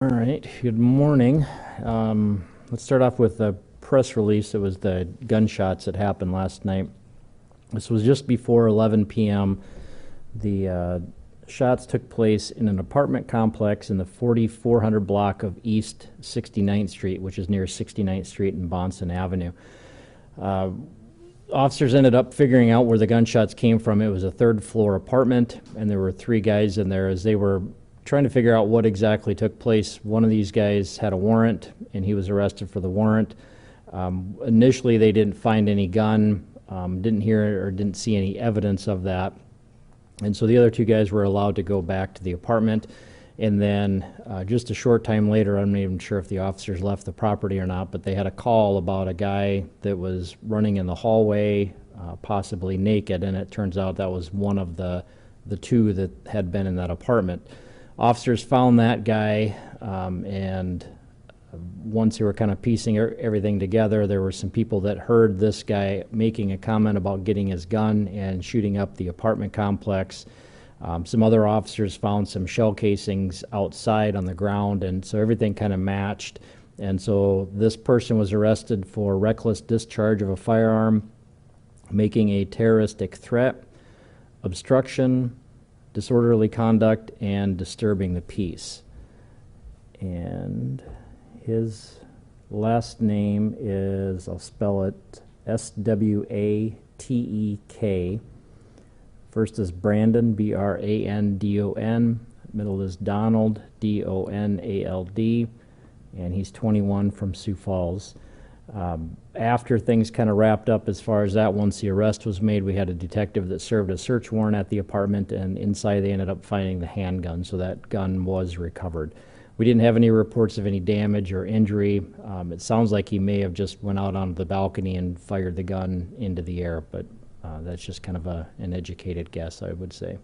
All right, good morning. Let's start off with a press release. It was the gunshots that happened last night. This was just before 11 p.m. The shots took place in an apartment complex in the 4400 block of East 69th Street, which is near 69th Street and Bonson Avenue. Officers ended up figuring out where the gunshots came from. It was a third-floor apartment, and there were three guys in there. As they were trying to figure out what exactly took place, one of these guys had a warrant, and he was arrested for the warrant. Initially, they didn't find any gun, didn't hear or didn't see any evidence of that. And so the other two guys were allowed to go back to the apartment. And then just a short time later, I'm not even sure if the officers left the property or not, but they had a call about a guy that was running in the hallway, possibly naked, and it turns out that was one of the two that had been in that apartment. Officers found that guy, and once they were kind of piecing everything together, there were some people that heard this guy making a comment about getting his gun and shooting up the apartment complex. Some other officers found some shell casings outside on the ground, and so everything kind of matched. And so this person was arrested for reckless discharge of a firearm, making a terroristic threat, obstruction, disorderly conduct, and disturbing the peace. And his last name is, I'll spell it, Swatek. First is Brandon, Brandon. Middle is Donald, Donald, and he's 21 from Sioux Falls. After things kind of wrapped up as far as that, once the arrest was made, we had a detective that served a search warrant at the apartment, and inside they ended up finding the handgun, so that gun was recovered. We didn't have any reports of any damage or injury. It sounds like he may have just went out onto the balcony and fired the gun into the air, but that's just kind of an educated guess, I would say.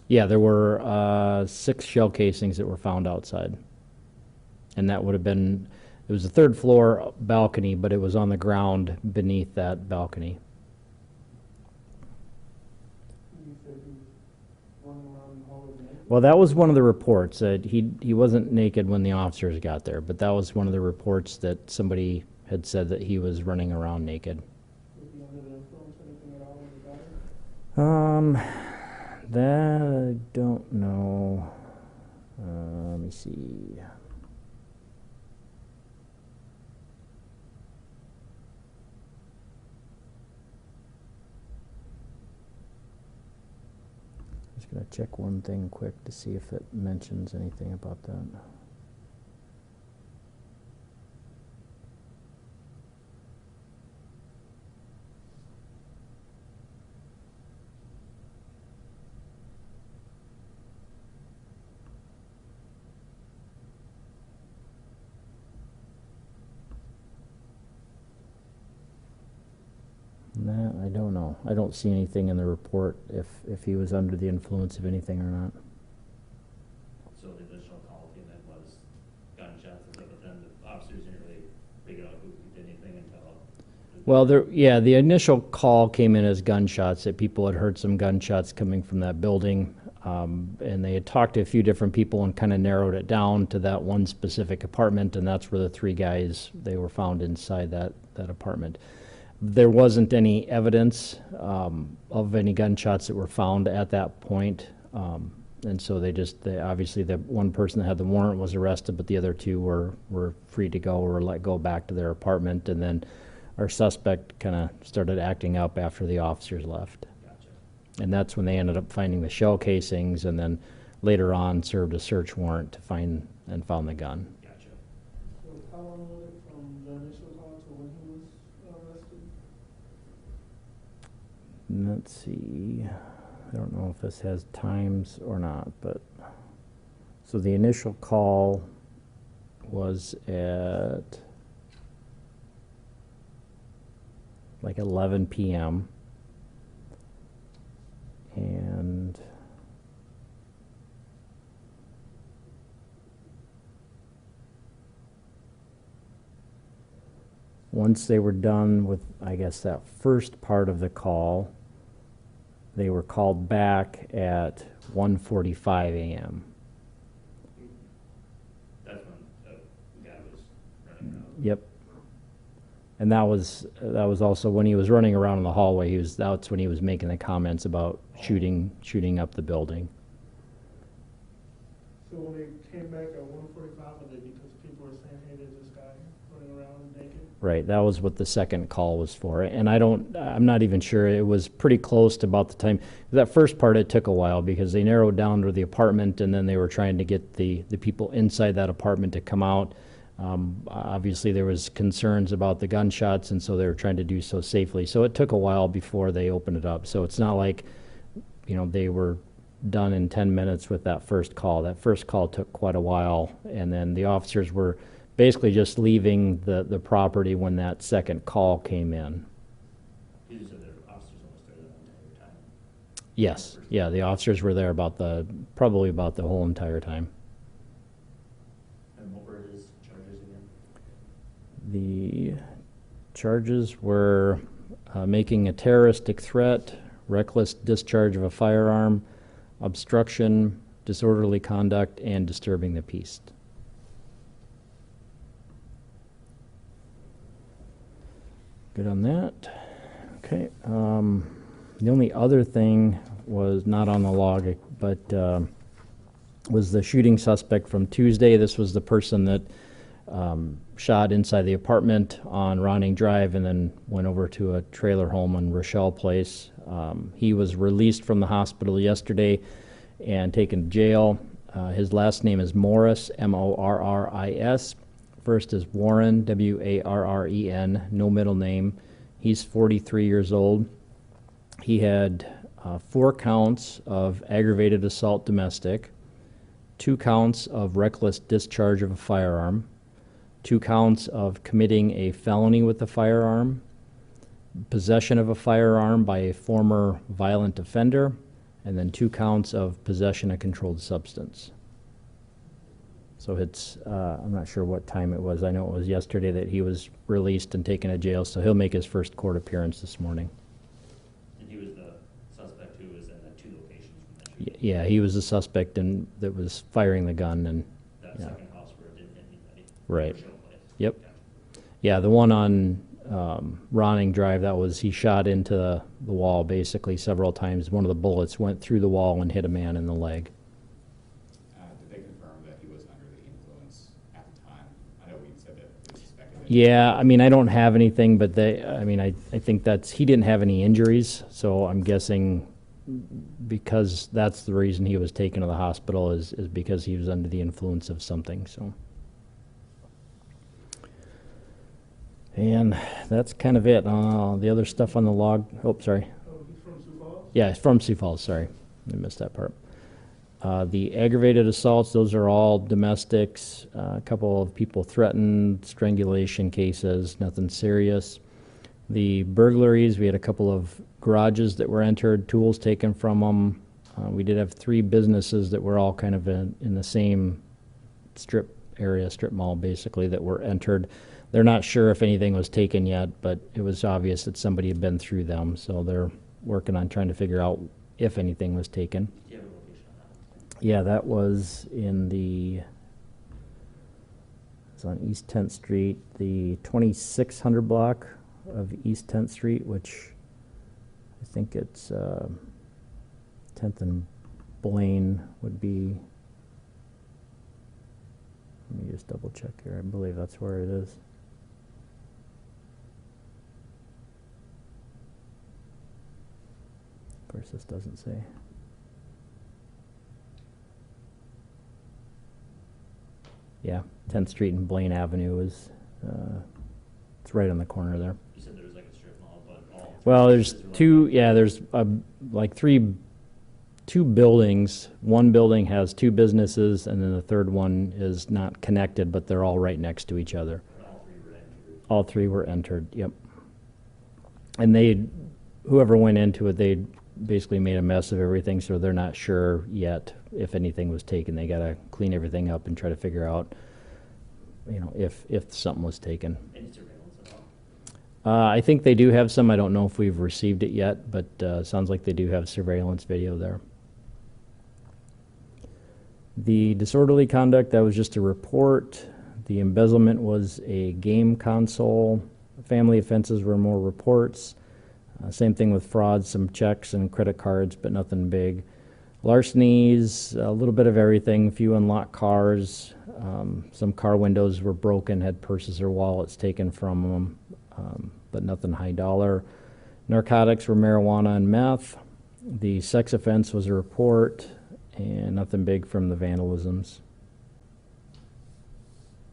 Yeah, there were 6 shell casings that were found outside. And that would have been, it was a third floor balcony, but it was on the ground beneath that balcony. Well, that was one of the reports. He wasn't naked when the officers got there, but that was one of the reports that somebody had said that he was running around naked. That I don't know. Let me see. Just gonna check one thing quick to see if it mentions anything about that. That I don't know. I don't see anything in the report if he was under the influence of anything or not. So the initial call came in was gunshots, but then the officers didn't really figure out who did anything until. Well, the initial call came in as gunshots, that people had heard some gunshots coming from that building, and they had talked to a few different people and kind of narrowed it down to that one specific apartment, and that's where the 3 guys, they were found inside that apartment. There wasn't any evidence of any gunshots that were found at that point, and so they obviously the one person that had the warrant was arrested, but the other 2 were free to go or let go back to their apartment, and then our suspect kind of started acting up after the officers left. Gotcha. And that's when they ended up finding the shell casings, and then later on served a search warrant to find and found the gun. Gotcha. So how long was it from the initial call to when he was arrested? Let's see. I don't know if this has times or not, but so the initial call was at like 11 p.m. and once they were done with, I guess, that first part of the call, they were called back at 1:45 a.m. Yep. And that was also when he was running around in the hallway. That's when he was making the comments about shooting up the building. So when they came back at 1:45, was it because people were saying, hey, there's this guy running around naked? Right, that was what the second call was for. And I'm not even sure, it was pretty close to about the time. That first part, it took a while because they narrowed down to the apartment and then they were trying to get the people inside that apartment to come out. Obviously, there was concerns about the gunshots, and so they were trying to do so safely. So it took a while before they opened it up. So it's not like, they were done in 10 minutes with that first call. That first call took quite a while, and then the officers were basically just leaving the property when that second call came in. You said the officers almost there the entire time. Yes, yeah, the officers were there probably about the whole entire time. And what were his charges again? The charges were making a terroristic threat, reckless discharge of a firearm, obstruction, disorderly conduct, and disturbing the peace. Good on that. Okay. The only other thing was not on the log, but was the shooting suspect from Tuesday. This was the person that shot inside the apartment on Ronning Drive and then went over to a trailer home on Rochelle Place. He was released from the hospital yesterday and taken to jail. His last name is Morris, Morris. First is Warren, Warren, no middle name. He's 43 years old. He had 4 counts of aggravated assault domestic, 2 counts of reckless discharge of a firearm, 2 counts of committing a felony with a firearm, possession of a firearm by a former violent offender, and then 2 counts of possession of controlled substance. So it's, I'm not sure what time it was. I know it was yesterday that he was released and taken to jail, so he'll make his first court appearance this morning. And he was the suspect who was at 2 locations from that shooting? Yeah, he was the suspect that was firing the gun. And that yeah. Second house where it didn't hit anybody? Right. Rochelle Place. Yep. Okay. Yeah, the one on Ronning Drive, he shot into the wall basically several times. One of the bullets went through the wall and hit a man in the leg. Did they confirm that he was under the influence at the time? I know we said that we suspected that. Yeah, I mean, I don't have anything, but I think he didn't have any injuries, so I'm guessing because that's the reason he was taken to the hospital is because he was under the influence of something, so. And that's kind of it. The other stuff on the log, sorry. Oh, he's from Sioux Falls? Yeah, it's from Sioux Falls, sorry. I missed that part. The aggravated assaults, those are all domestics. A couple of people threatened, strangulation cases, nothing serious. The burglaries, we had a couple of garages that were entered, tools taken from them. We did have 3 businesses that were all kind of in the same strip mall basically, that were entered. They're not sure if anything was taken yet, but it was obvious that somebody had been through them, so they're working on trying to figure out if anything was taken. Do you have a location on that? Yeah, that was it's on East 10th Street, the 2600 block of East 10th Street, which I think it's 10th and Blaine would be. Let me just double check here. I believe that's where it is. Of course, this doesn't say. Yeah, 10th Street and Blaine Avenue is, it's right on the corner there. You said there was like a strip mall, but all. Well, there's businesses were there's like 2 buildings. One building has 2 businesses, and then the third one is not connected, but they're all right next to each other. But all 3 were entered. All 3 were entered, yep. And whoever went into it, they basically made a mess of everything, so they're not sure yet if anything was taken. They gotta clean everything up and try to figure out, if something was taken. Any surveillance at all? I think they do have some. I don't know if we've received it yet, but sounds like they do have surveillance video there. The disorderly conduct, that was just a report. The embezzlement was a game console. Family offenses were more reports. Same thing with frauds, some checks and credit cards, but nothing big. Larcenies, a little bit of everything, a few unlocked cars. Some car windows were broken, had purses or wallets taken from them, but nothing high dollar. Narcotics were marijuana and meth. The sex offense was a report, and nothing big from the vandalisms.